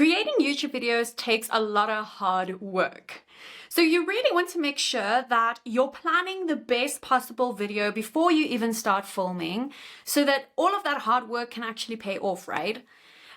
Creating YouTube videos takes a lot of hard work. So you really want to make sure that you're planning the best possible video before you even start filming so that all of that hard work can actually pay off, right?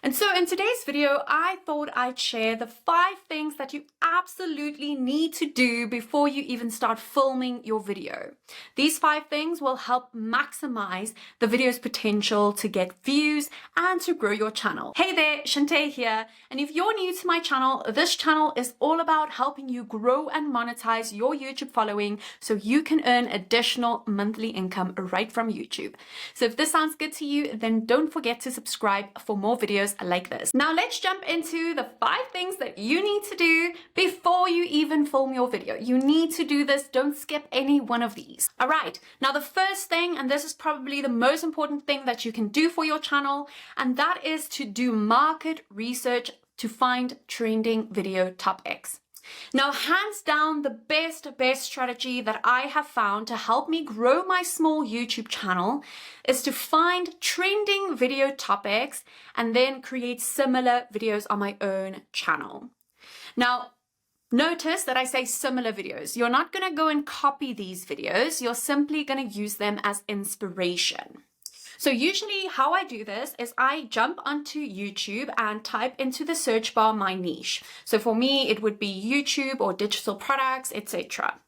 And so in today's video, I thought I'd share the 5 things that you absolutely need to do before you even start filming your video. These 5 things will help maximize the video's potential to get views and to grow your channel. Hey there, Shantae here. And if you're new to my channel, this channel is all about helping you grow and monetize your YouTube following so you can earn additional monthly income right from YouTube. So if this sounds good to you, then don't forget to subscribe for more videos like this. Now let's jump into the 5 things that you need to do before you even film your video. You need to do this. Don't skip any one of these. All right. Now the first thing, and this is probably the most important thing that you can do for your channel, and that is to do market research to find trending video topics. Now, hands down, the best strategy that I have found to help me grow my small YouTube channel is to find trending video topics and then create similar videos on my own channel. Now, notice that I say similar videos. You're not going to go and copy these videos. You're simply going to use them as inspiration. So usually how I do this is I jump onto YouTube and type into the search bar my niche. So for me, it would be YouTube or digital products, etc.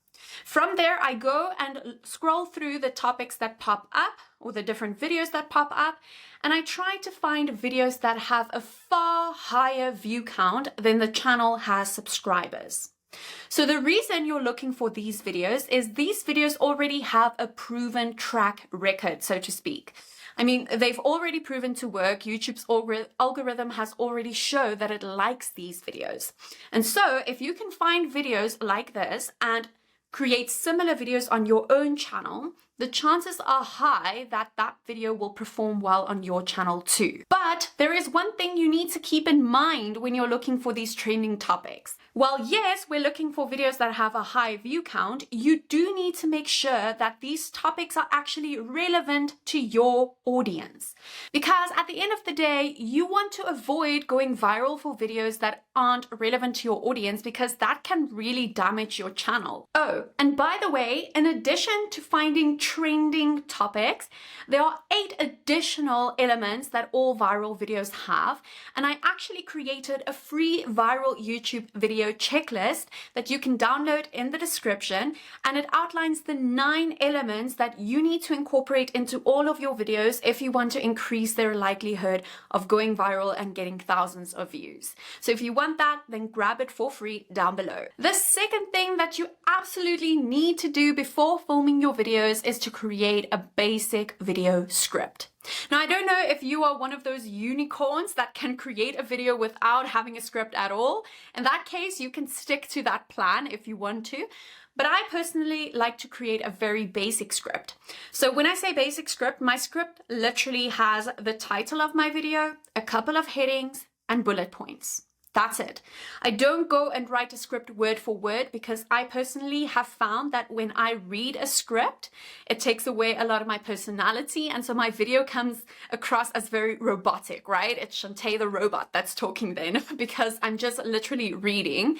From there, I go and scroll through the topics that pop up or the different videos that pop up, and I try to find videos that have a far higher view count than the channel has subscribers. So the reason you're looking for these videos is these videos already have a proven track record, so to speak. I mean, they've already proven to work. YouTube's algorithm has already shown that it likes these videos. And so if you can find videos like this and create similar videos on your own channel, the chances are high that that video will perform well on your channel too. But there is one thing you need to keep in mind when you're looking for these trending topics. While yes, we're looking for videos that have a high view count, you do need to make sure that these topics are actually relevant to your audience. Because at the end of the day, you want to avoid going viral for videos that aren't relevant to your audience because that can really damage your channel. Oh, and by the way, in addition to finding trending topics, there are 8 additional elements that all viral videos have, and I actually created a free viral YouTube video checklist that you can download in the description, and it outlines the 9 elements that you need to incorporate into all of your videos if you want to increase their likelihood of going viral and getting thousands of views. So if you want that, then grab it for free down below. The second thing that you absolutely need to do before filming your videos is to create a basic video script. Now, I don't know if you are one of those unicorns that can create a video without having a script at all. In that case, you can stick to that plan if you want to. But I personally like to create a very basic script. So when I say basic script, my script literally has the title of my video, a couple of headings, and bullet points. That's it. I don't go and write a script word for word because I personally have found that when I read a script, it takes away a lot of my personality. And so my video comes across as very robotic, right? It's Shantae the robot that's talking then because I'm just literally reading.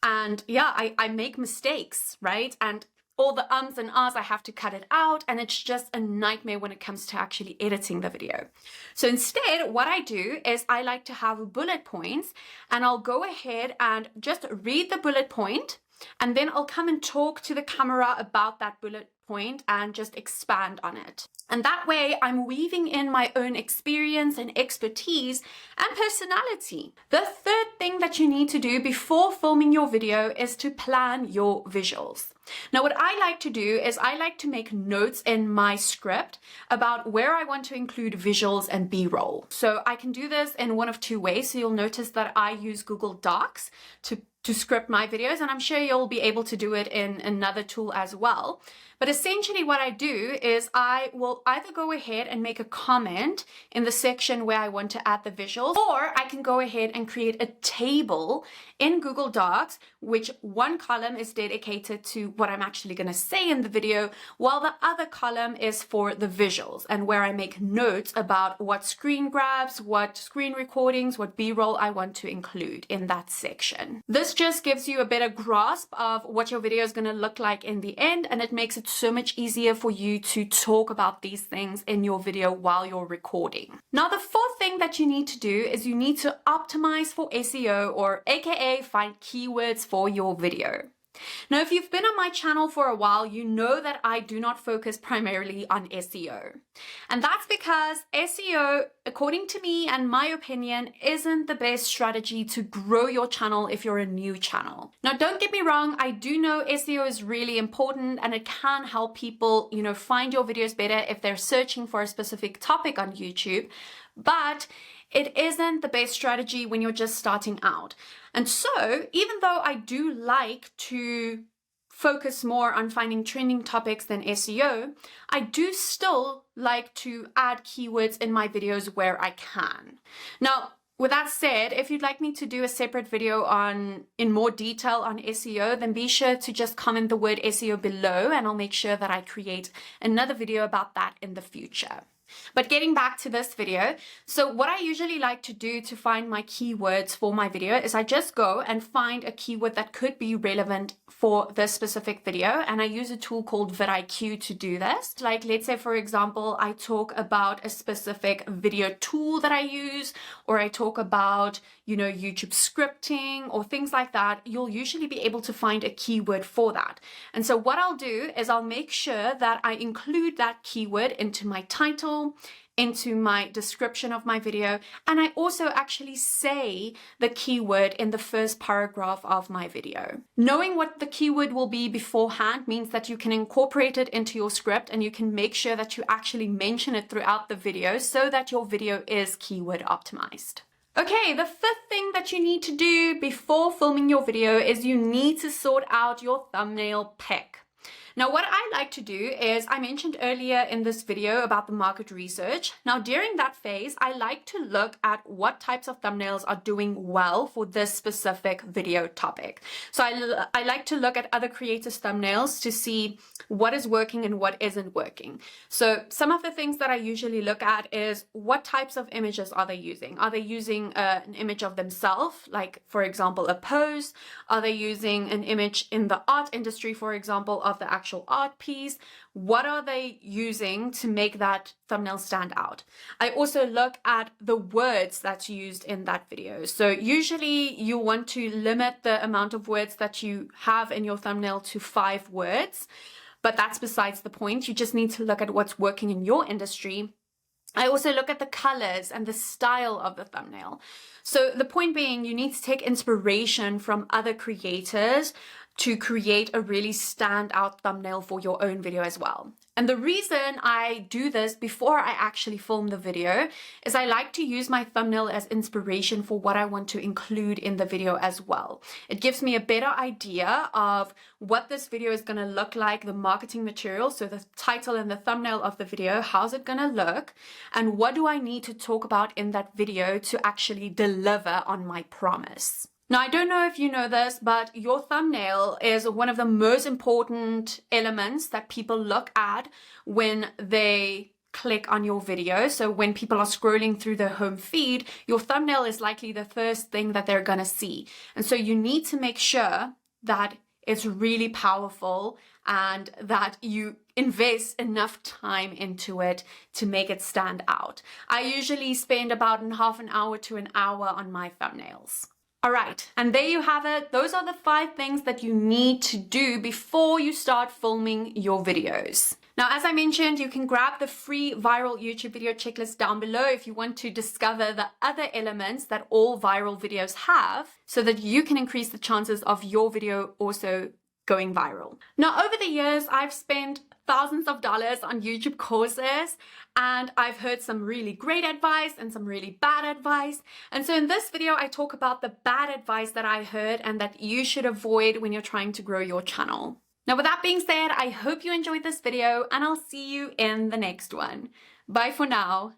And yeah, I make mistakes, right? And all the ums and ahs, I have to cut it out, and it's just a nightmare when it comes to actually editing the video. So instead, what I do is I like to have bullet points, and I'll go ahead and just read the bullet point, and then I'll come and talk to the camera about that bullet point and just expand on it. And that way I'm weaving in my own experience and expertise and personality. The third thing that you need to do before filming your video is to plan your visuals. Now, what I like to do is I like to make notes in my script about where I want to include visuals and B-roll. So I can do this in one of 2 ways. So you'll notice that I use Google Docs to to script my videos, and I'm sure you'll be able to do it in another tool as well. But essentially what I do is I will either go ahead and make a comment in the section where I want to add the visuals, or I can go ahead and create a table in Google Docs, which one column is dedicated to what I'm actually going to say in the video, while the other column is for the visuals and where I make notes about what screen grabs, what screen recordings, what B-roll I want to include in that section. This just gives you a better grasp of what your video is going to look like in the end, and it makes it so much easier for you to talk about these things in your video while you're recording. Now, the fourth thing that you need to do is you need to optimize for SEO, or AKA find keywords for your video. Now, if you've been on my channel for a while, you know that I do not focus primarily on SEO. And that's because SEO, according to me and my opinion, isn't the best strategy to grow your channel if you're a new channel. Now, don't get me wrong, I do know SEO is really important and it can help people, find your videos better if they're searching for a specific topic on YouTube, but it isn't the best strategy when you're just starting out. And so, even though I do like to focus more on finding trending topics than SEO, I do still like to add keywords in my videos where I can. Now, with that said, if you'd like me to do a separate video in more detail on SEO, then be sure to just comment the word SEO below, and I'll make sure that I create another video about that in the future. But getting back to this video, so what I usually like to do to find my keywords for my video is I just go and find a keyword that could be relevant for this specific video, and I use a tool called vidIQ to do this. Like, let's say, for example, I talk about a specific video tool that I use, or I talk about, YouTube scripting or things like that. You'll usually be able to find a keyword for that. And so what I'll do is I'll make sure that I include that keyword into my title, into my description of my video, and I also actually say the keyword in the first paragraph of my video. Knowing what the keyword will be beforehand means that you can incorporate it into your script, and you can make sure that you actually mention it throughout the video so that your video is keyword optimized. Okay, the fifth thing that you need to do before filming your video is you need to sort out your thumbnail pick. Now, what I like to do is, I mentioned earlier in this video about the market research. Now, during that phase, I like to look at what types of thumbnails are doing well for this specific video topic. So I like to look at other creators' thumbnails to see what is working and what isn't working. So some of the things that I usually look at is what types of images are they using? Are they using an image of themselves, like, for example, a pose? Are they using an image in the art industry, for example, of the actual art piece? What are they using to make that thumbnail stand out? I also look at the words that's used in that video. So usually you want to limit the amount of words that you have in your thumbnail to 5 words, but that's besides the point. You just need to look at what's working in your industry. I also look at the colors and the style of the thumbnail. So the point being, you need to take inspiration from other creators to create a really standout thumbnail for your own video as well. And the reason I do this before I actually film the video is I like to use my thumbnail as inspiration for what I want to include in the video as well. It gives me a better idea of what this video is going to look like, the marketing material, so the title and the thumbnail of the video, how's it going to look, and what do I need to talk about in that video to actually deliver on my promise. Now, I don't know if you know this, but your thumbnail is one of the most important elements that people look at when they click on your video. So when people are scrolling through their home feed, your thumbnail is likely the first thing that they're going to see. And so you need to make sure that it's really powerful and that you invest enough time into it to make it stand out. I usually spend about half an hour to an hour on my thumbnails. All right, and there you have it. Those are the 5 things that you need to do before you start filming your videos. Now, as I mentioned, you can grab the free viral YouTube video checklist down below if you want to discover the other elements that all viral videos have, so that you can increase the chances of your video also going viral. Now, over the years, I've spent thousands of dollars on YouTube courses, and I've heard some really great advice and some really bad advice. And so in this video, I talk about the bad advice that I heard and that you should avoid when you're trying to grow your channel. Now, with that being said, I hope you enjoyed this video, and I'll see you in the next one. Bye for now.